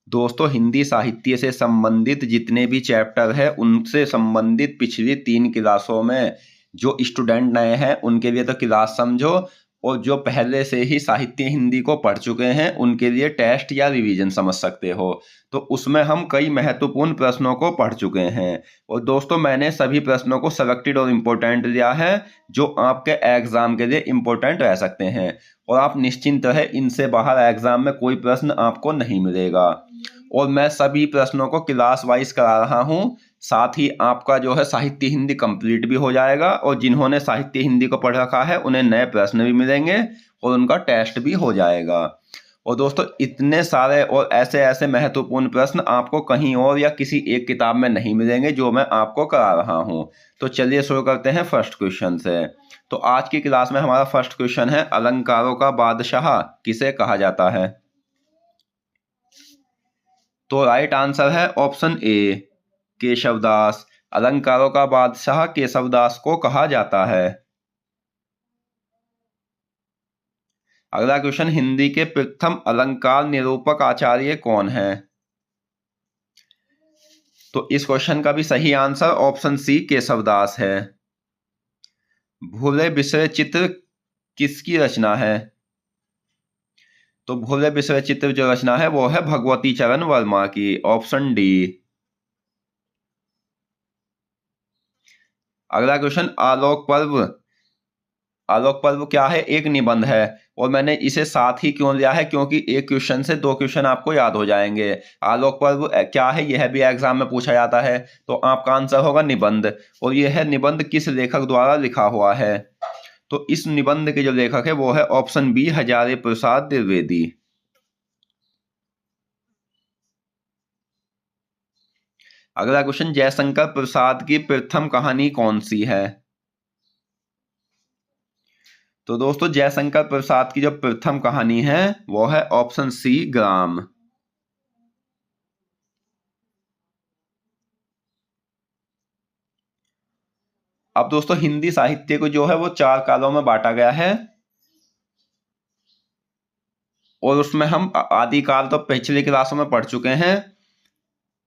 दोस्तों हिंदी साहित्य से संबंधित जितने भी चैप्टर है उनसे संबंधित पिछली 3 क्लासों में जो स्टूडेंट नए हैं उनके लिए तो क्लास समझो, और जो पहले से ही साहित्य हिंदी को पढ़ चुके हैं उनके लिए टेस्ट या रिवीजन समझ सकते हो। तो उसमें हम कई महत्वपूर्ण प्रश्नों को पढ़ चुके हैं, और दोस्तों मैंने सभी प्रश्नों को सेलेक्टेड और इम्पोर्टेंट लिया है जो आपके एग्जाम के लिए इम्पोर्टेंट रह सकते हैं, और आप निश्चिंत रहे इनसे बाहर एग्जाम में कोई प्रश्न आपको नहीं मिलेगा। और मैं सभी प्रश्नों को क्लास वाइज करा रहा हूँ, साथ ही आपका जो है साहित्य हिंदी कंप्लीट भी हो जाएगा, और जिन्होंने साहित्य हिंदी को पढ़ रखा है उन्हें नए प्रश्न भी मिलेंगे और उनका टेस्ट भी हो जाएगा। और दोस्तों इतने सारे और ऐसे ऐसे महत्वपूर्ण प्रश्न आपको कहीं और या किसी एक किताब में नहीं मिलेंगे जो मैं आपको करा रहा हूँ। तो चलिए शुरू करते हैं फर्स्ट क्वेश्चन से। तो आज की क्लास में हमारा फर्स्ट क्वेश्चन है, अलंकारों का बादशाह किसे कहा जाता है? तो राइट आंसर है ऑप्शन ए, केशवदास। अलंकारों का बादशाह केशवदास को कहा जाता है। अगला क्वेश्चन, हिंदी के प्रथम अलंकार निरूपक आचार्य कौन है? तो इस क्वेश्चन का भी सही आंसर ऑप्शन सी, केशवदास है। भूले बिसरे चित्र किसकी रचना है? तो भूले बिसरे चित्र जो रचना है वो है भगवती चरण वर्मा की, ऑप्शन डी। अगला क्वेश्चन, आलोक पर्व। आलोक पर्व क्या है? एक निबंध है, और मैंने इसे साथ ही क्यों लिया है क्योंकि एक क्वेश्चन से 2 क्वेश्चन आपको याद हो जाएंगे। आलोक पर्व क्या है यह भी एग्जाम में पूछा जाता है, तो आपका आंसर होगा निबंध। और यह निबंध किस लेखक द्वारा लिखा हुआ है? तो इस निबंध के जो लेखक है वो है ऑप्शन बी, हजारे प्रसाद द्विवेदी। अगला क्वेश्चन, जयशंकर प्रसाद की प्रथम कहानी कौन सी है? तो दोस्तों जयशंकर प्रसाद की जो प्रथम कहानी है वो है ऑप्शन सी, ग्राम। अब दोस्तों हिंदी साहित्य को जो है वो 4 कालों में बांटा गया है, और उसमें हम आदिकाल तो पिछली क्लासों में पढ़ चुके हैं।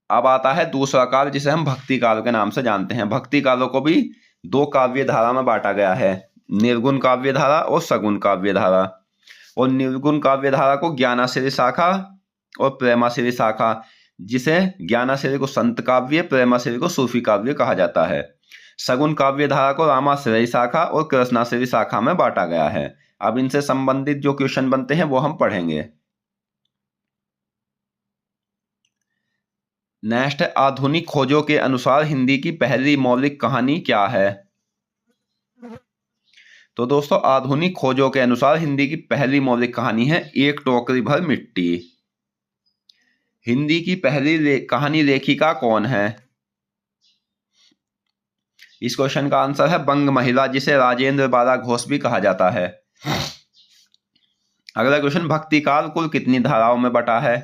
अब आता है दूसरा काल जिसे हम भक्ति काल के नाम से जानते हैं। भक्ति कालों को भी 2 काव्य धारा में बांटा गया है, निर्गुण काव्य धारा और सगुण काव्य धारा। और निर्गुण काव्य धारा को ज्ञानाश्रय शाखा और प्रेमाश्रय शाखा, जिसे ज्ञानाश्रय को संत काव्य, प्रेमाश्रय को सूफी काव्य कहा जाता है। सगुण काव्य धारा को रामाश्रय शाखा और कृष्णाश्रय शाखा में बांटा गया है। अब इनसे संबंधित जो क्वेश्चन बनते हैं वो हम पढ़ेंगे। नेक्स्ट, आधुनिक खोजों के अनुसार हिंदी की पहली मौलिक कहानी क्या है? तो दोस्तों आधुनिक खोजों के अनुसार हिंदी की पहली मौलिक कहानी है एक टोकरी भर मिट्टी। हिंदी की पहली कहानी लेखिका कौन है? इस क्वेश्चन का आंसर है बंग महिला, जिसे राजेंद्र बाला घोष भी कहा जाता है। अगला क्वेश्चन, भक्ति काल कुल कितनी धाराओं में बटा है?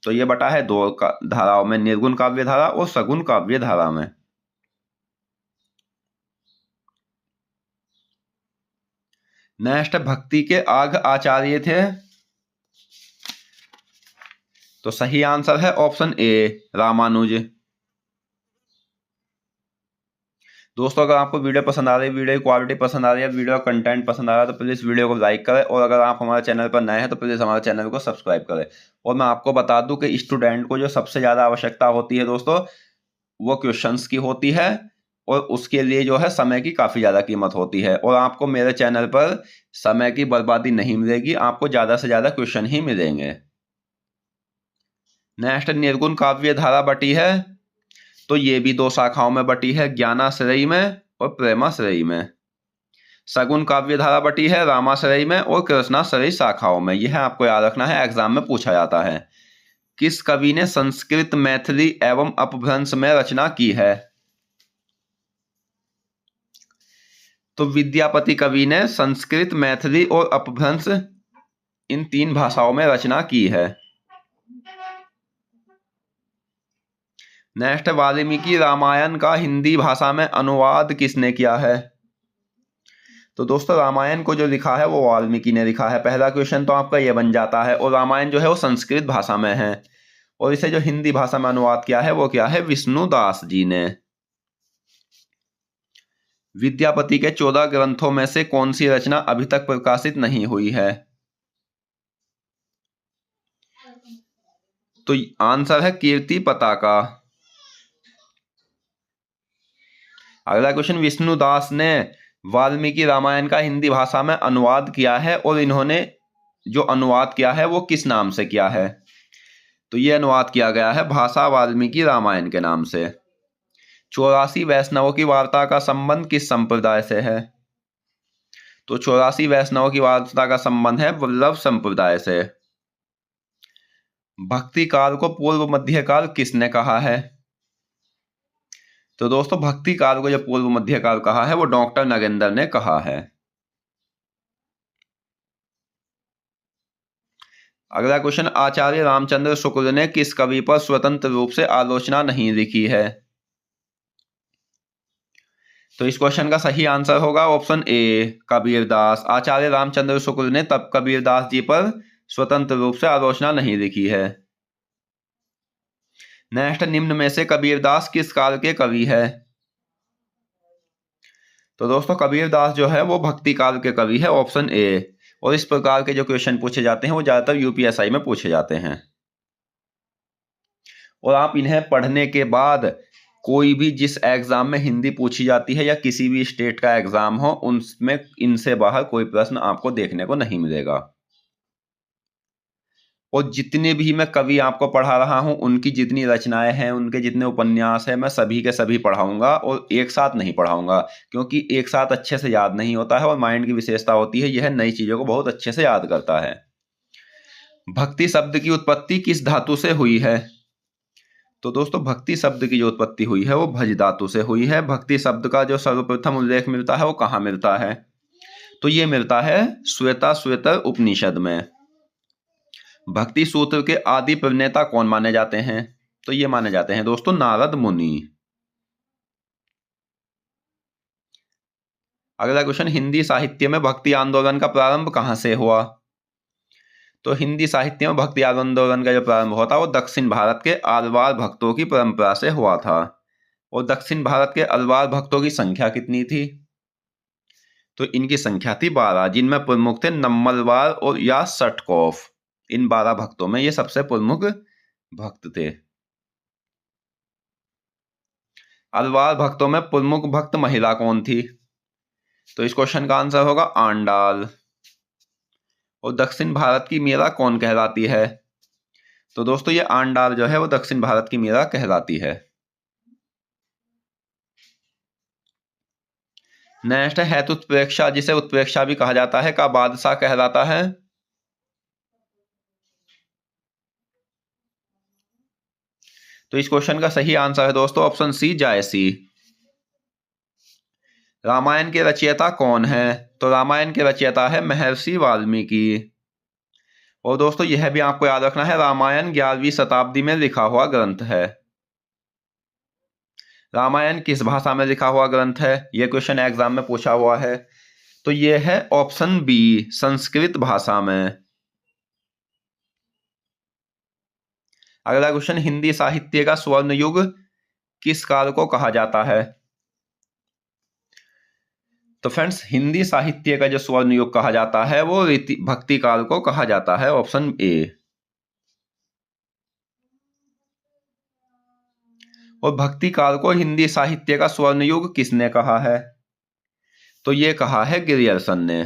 तो ये बटा है 2 धाराओं में, निर्गुण काव्य धारा और सगुण काव्य धारा में। नेक्स्ट, भक्ति के आग आचार्य थे? तो सही आंसर है ऑप्शन ए, रामानुज। दोस्तों अगर आपको वीडियो पसंद आ रही है, वीडियो की क्वालिटी पसंद आ रही है, वीडियो कंटेंट पसंद आ रहा है, तो प्लीज़ वीडियो को लाइक करें, और अगर आप हमारे चैनल पर नए हैं तो प्लीज़ हमारे चैनल को सब्सक्राइब करें। और मैं आपको बता दूं कि स्टूडेंट को जो सबसे ज़्यादा आवश्यकता होती है दोस्तों वो क्वेश्चंस की होती है, और उसके लिए जो है समय की काफ़ी ज़्यादा कीमत होती है। और आपको मेरे चैनल पर समय की बर्बादी नहीं मिलेगी, आपको ज़्यादा से ज़्यादा क्वेश्चन ही मिलेंगे। नेक्स्ट, निर्गुण काव्य धारा बटी है? तो ये भी 2 शाखाओं में बटी है, ज्ञानाश्रयी में और प्रेमाश्रयी में। सगुण काव्य धारा बटी है रामाश्रयी में और कृष्णाश्रयी शाखाओं में। यह आपको याद रखना है, एग्जाम में पूछा जाता है। किस कवि ने संस्कृत, मैथिली एवं अपभ्रंश में रचना की है? तो विद्यापति कवि ने संस्कृत, मैथिली और अपभ्रंश इन 3 भाषाओं में रचना की है। नेक्स्ट, वाल्मीकि रामायण का हिंदी भाषा में अनुवाद किसने किया है? तो दोस्तों रामायण को जो लिखा है वो वाल्मीकि ने लिखा है। पहला क्वेश्चन तो आपका ये बन जाता है। और रामायण जो है वो संस्कृत भाषा में है। और इसे जो हिंदी भाषा में अनुवाद किया है वो क्या है, विष्णुदास जी ने। विद्यापति के 14 ग्रंथों में से कौन सी रचना अभी तक प्रकाशित नहीं हुई है? तो आंसर है कीर्ति पताका। अगला क्वेश्चन, विष्णुदास ने वाल्मीकि रामायण का हिंदी भाषा में अनुवाद किया है और इन्होंने जो अनुवाद किया है वो किस नाम से किया है? तो ये अनुवाद किया गया है भाषा वाल्मीकि रामायण के नाम से। 84 वैष्णवों की वार्ता का संबंध किस संप्रदाय से है? तो 84 वैष्णवों की वार्ता का संबंध है वल्लभ संप्रदाय से। भक्ति काल को पूर्व मध्य काल किसने कहा है? तो दोस्तों भक्ति काल को जो पूर्व मध्य काल कहा है वो डॉक्टर नगेंद्र ने कहा है। अगला क्वेश्चन, आचार्य रामचंद्र शुक्ल ने किस कवि पर स्वतंत्र रूप से आलोचना नहीं लिखी है? तो इस क्वेश्चन का सही आंसर होगा ऑप्शन ए, कबीरदास। आचार्य रामचंद्र शुक्ल ने तब कबीरदास जी पर स्वतंत्र रूप से आलोचना नहीं लिखी है। नेक्स्ट, निम्न में से कबीरदास किस काल के कवि है? तो दोस्तों कबीरदास जो है वो भक्ति काल के कवि है, ऑप्शन ए। और इस प्रकार के जो क्वेश्चन पूछे जाते हैं वो ज्यादातर यूपीएसआई में पूछे जाते हैं। और आप इन्हें पढ़ने के बाद कोई भी जिस एग्जाम में हिंदी पूछी जाती है या किसी भी स्टेट का एग्जाम हो उनमें इनसे बाहर कोई प्रश्न आपको देखने को नहीं मिलेगा। और जितने भी मैं कवि आपको पढ़ा रहा हूं उनकी जितनी रचनाएं हैं, उनके जितने उपन्यास हैं, मैं सभी के सभी पढ़ाऊंगा और एक साथ नहीं पढ़ाऊंगा, क्योंकि एक साथ अच्छे से याद नहीं होता है। और माइंड की विशेषता होती है यह नई चीजों को बहुत अच्छे से याद करता है। भक्ति शब्द की उत्पत्ति किस धातु से हुई है? तो दोस्तों भक्ति शब्द की जो उत्पत्ति हुई है वो भज धातु से हुई है। भक्ति शब्द का जो सर्वप्रथम उल्लेख मिलता है वो कहाँ मिलता है? तो ये मिलता है श्वेता उपनिषद में। भक्ति सूत्र के आदि प्रणेता कौन माने जाते हैं? तो ये माने जाते हैं दोस्तों नारद मुनि। अगला क्वेश्चन, हिंदी साहित्य में भक्ति आंदोलन का प्रारंभ कहां से हुआ? तो हिंदी साहित्य में भक्ति आंदोलन का जो प्रारंभ हुआ था वो दक्षिण भारत के आलवार भक्तों की परंपरा से हुआ था। और दक्षिण भारत के अल्वार भक्तों की संख्या कितनी थी? तो इनकी संख्या थी 12, जिनमें प्रमुख थे नम्मलवार और या सटकॉफ। इन 12 भक्तों में ये सबसे प्रमुख भक्त थे। अल्वार भक्तों में प्रमुख भक्त महिला कौन थी? तो इस क्वेश्चन का आंसर होगा आंडाल। और दक्षिण भारत की मीरा कौन कहलाती है? तो दोस्तों ये आंडाल जो है वो दक्षिण भारत की मीरा कहलाती है। नेक्स्ट है तो उत्प्रेक्षा, जिसे उत्प्रेक्षा भी कहा जाता है, का बादशाह कहलाता है? तो इस क्वेश्चन का सही आंसर है दोस्तों ऑप्शन सी, जायसी। रामायण के रचयिता कौन है? तो रामायण के रचयिता है महर्षि वाल्मीकि। और दोस्तों यह भी आपको याद रखना है, रामायण 11वीं शताब्दी में लिखा हुआ ग्रंथ है। रामायण किस भाषा में लिखा हुआ ग्रंथ है? यह क्वेश्चन एग्जाम में पूछा हुआ है। तो यह है ऑप्शन बी, संस्कृत भाषा में। अगला क्वेश्चन, हिंदी साहित्य का स्वर्ण युग किस काल को कहा जाता है? तो फ्रेंड्स हिंदी साहित्य का जो स्वर्ण युग कहा जाता है वो भक्ति काल को कहा जाता है, ऑप्शन ए। और भक्ति काल को हिंदी साहित्य का स्वर्ण युग किसने कहा है? तो ये कहा है ग्रियर्सन ने।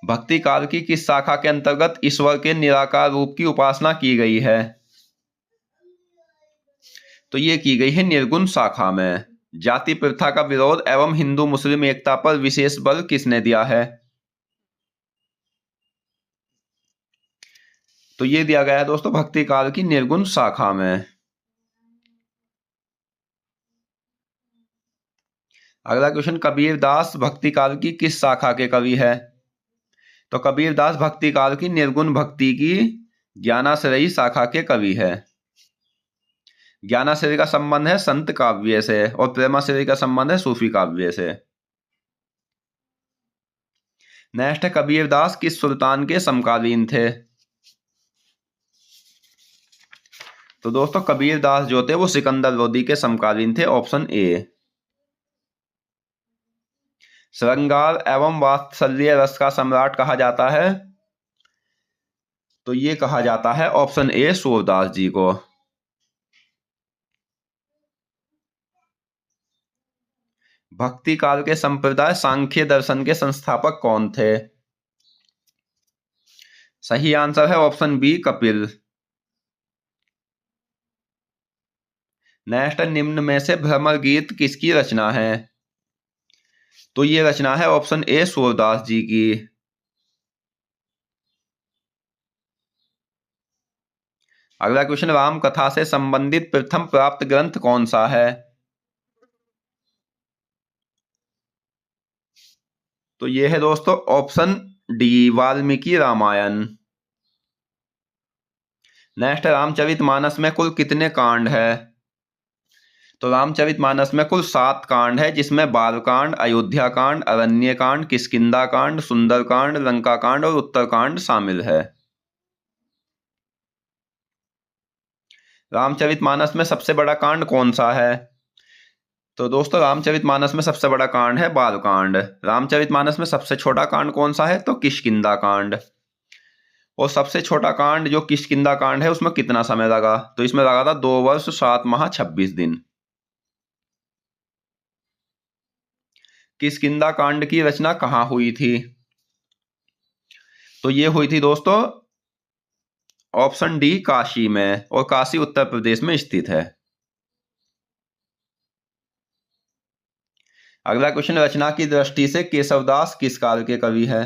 भक्ति काल की किस शाखा के अंतर्गत ईश्वर के निराकार रूप की उपासना की गई है? तो ये की गई है निर्गुण शाखा में। जाति प्रथा का विरोध एवं हिंदू मुस्लिम एकता पर विशेष बल किसने दिया है? तो ये दिया गया है दोस्तों भक्ति काल की निर्गुण शाखा में। अगला क्वेश्चन, कबीरदास भक्ति काल की किस शाखा के कवि है? तो कबीरदास भक्ति काल की निर्गुण भक्ति की ज्ञानाश्रयी शाखा के कवि है। ज्ञानाश्रय का संबंध है संत काव्य से और प्रेमाश्रय का संबंध है सूफी काव्य से। नेक्स्ट है, कबीरदास किस सुल्तान के समकालीन थे? तो दोस्तों कबीर दास जो थे वो सिकंदर लोदी के समकालीन थे, ऑप्शन ए। श्रृंगार एवं वात्सल्य रस का सम्राट कहा जाता है, तो ये कहा जाता है ऑप्शन ए सूरदास जी को। भक्ति काल के संप्रदाय सांख्य दर्शन के संस्थापक कौन थे? सही आंसर है ऑप्शन बी कपिल। नेक्स्ट, निम्न में से भ्रमर गीत किसकी रचना है? तो ये रचना है ऑप्शन ए सूरदास जी की। अगला क्वेश्चन, राम कथा से संबंधित प्रथम प्राप्त ग्रंथ कौन सा है? तो ये है दोस्तों option D Valmiki Ramayana. Next, Ramcharitmanas में कुल कितने कांड है? तो रामचरितमानस में कुल 7 कांड है, जिसमें बालकांड, अयोध्या कांड, अरण्य कांड, किष्किंधा कांड, सुंदर कांड, लंका कांड और उत्तरकांड शामिल है। रामचरितमानस में सबसे बड़ा कांड कौन सा है? तो दोस्तों रामचरितमानस में सबसे बड़ा कांड है बालकांड। रामचरितमानस में सबसे छोटा कांड कौन सा है? तो किष्किंधा कांड। और सबसे छोटा कांड जो किष्किंधा कांड है उसमें कितना समय लगा? तो इसमें लगा था 2 वर्ष 7 माह 26 दिन। किष्किंधा कांड की रचना कहाँ हुई थी? तो ये हुई थी दोस्तों ऑप्शन डी काशी में, और काशी उत्तर प्रदेश में स्थित है। अगला क्वेश्चन, रचना की दृष्टि से केशवदास किस काल के कवि है?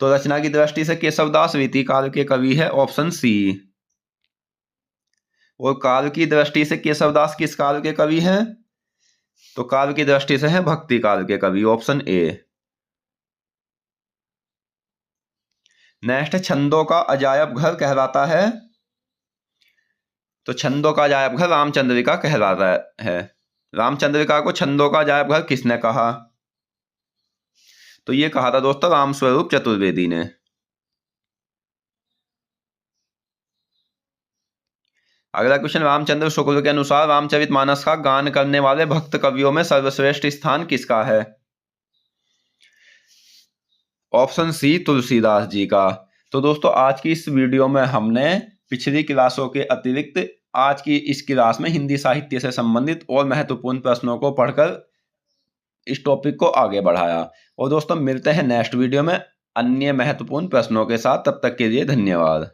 तो रचना की दृष्टि से केशवदास रीति काल के कवि है, ऑप्शन सी। और काल की दृष्टि से केशवदास किस काल के कवि हैं? तो काल की दृष्टि से है भक्ति काल के कवि, ऑप्शन ए। नेक्स्ट, छंदों का अजायब घर कहलाता है? तो छंदों का अजायब घर रामचंद्रिका कहलाता है। रामचंद्रिका को छंदों का अजायब घर किसने कहा? तो ये कहा था दोस्तों रामस्वरूप चतुर्वेदी ने। अगला क्वेश्चन, रामचंद्र शुक्ल के अनुसार रामचरितमानस का गान करने वाले भक्त कवियों में सर्वश्रेष्ठ स्थान किसका है? ऑप्शन सी तुलसीदास जी का। तो दोस्तों आज की इस वीडियो में हमने पिछली क्लासों के अतिरिक्त आज की इस क्लास में हिंदी साहित्य से संबंधित और महत्वपूर्ण प्रश्नों को पढ़कर इस टॉपिक को आगे बढ़ाया। और दोस्तों मिलते हैं नेक्स्ट वीडियो में अन्य महत्वपूर्ण प्रश्नों के साथ। तब तक के लिए धन्यवाद।